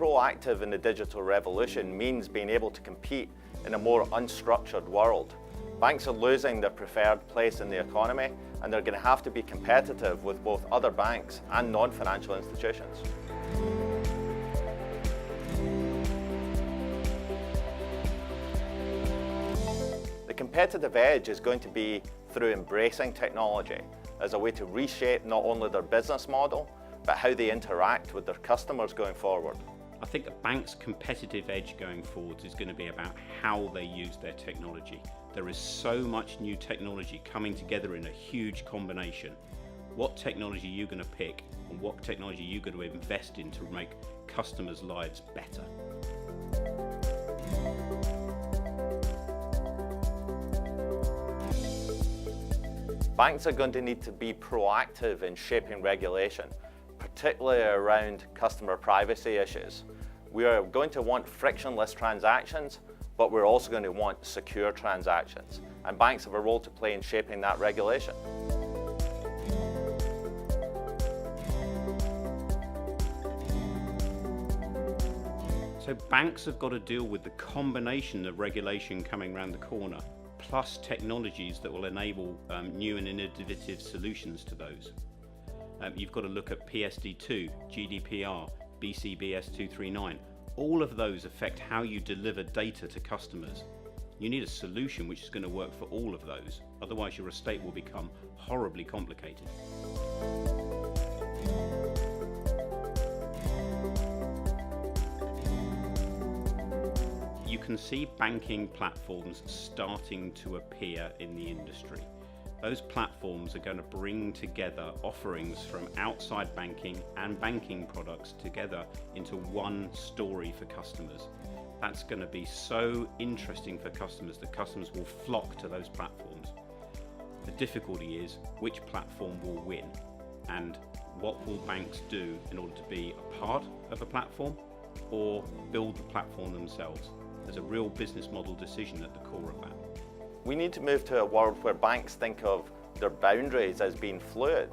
proactive in the digital revolution means being able to compete in a more unstructured world. Banks are losing their preferred place in the economy, and they're going to have to be competitive with both other banks and non-financial institutions. The competitive edge is going to be through embracing technology as a way to reshape not only their business model, but how they interact with their customers going forward. I think a bank's competitive edge going forward is going to be about how they use their technology. There is so much new technology coming together in a huge combination. What technology are you going to pick, and what technology are you going to invest in to make customers' lives better? Banks are going to need to be proactive in shaping regulation, particularly around customer privacy issues. We are going to want frictionless transactions, but we're also going to want secure transactions. And banks have a role to play in shaping that regulation. So banks have got to deal with the combination of regulation coming around the corner, plus technologies that will enable new and innovative solutions to those. You've got to look at PSD2, GDPR, BCBS 239. All of those affect how you deliver data to customers. You need a solution which is going to work for all of those, otherwise your estate will become horribly complicated. You can see banking platforms starting to appear in the industry. Those platforms are going to bring together offerings from outside banking and banking products together into one story for customers. That's going to be so interesting for customers that customers will flock to those platforms. The difficulty is which platform will win, and what will banks do in order to be a part of a platform or build the platform themselves. There's a real business model decision at the core of that. We need to move to a world where banks think of their boundaries as being fluid.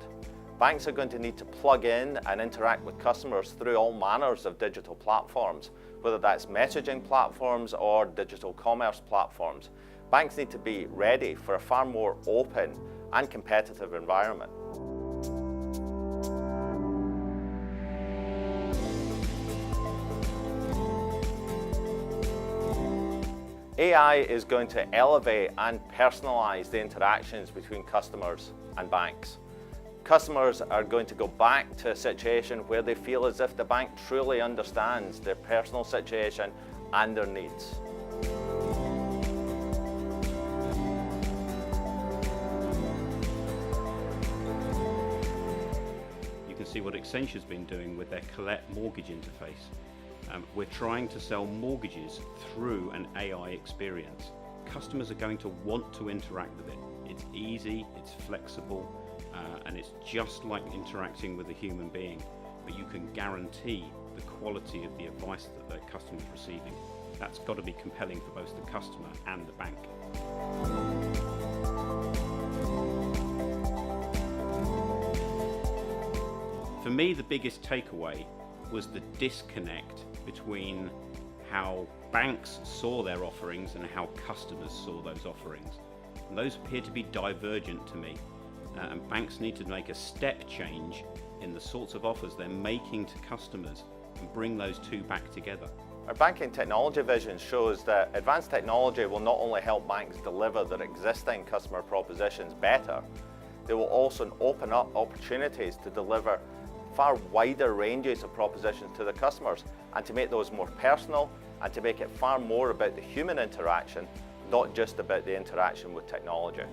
Banks are going to need to plug in and interact with customers through all manners of digital platforms, whether that's messaging platforms or digital commerce platforms. Banks need to be ready for a far more open and competitive environment. AI is going to elevate and personalize the interactions between customers and banks. Customers are going to go back to a situation where they feel as if the bank truly understands their personal situation and their needs. You can see what Accenture's been doing with their Collect mortgage interface. We're trying to sell mortgages through an AI experience. Customers are going to want to interact with it. It's easy, it's flexible, and it's just like interacting with a human being, but you can guarantee the quality of the advice that the customer is receiving. That's got to be compelling for both the customer and the bank. For me, the biggest takeaway was the disconnect between how banks saw their offerings and how customers saw those offerings. And those appear to be divergent to me, and banks need to make a step change in the sorts of offers they're making to customers and bring those two back together. Our banking technology vision shows that advanced technology will not only help banks deliver their existing customer propositions better, they will also open up opportunities to deliver far wider ranges of propositions to the customers, and to make those more personal, and to make it far more about the human interaction, not just about the interaction with technology.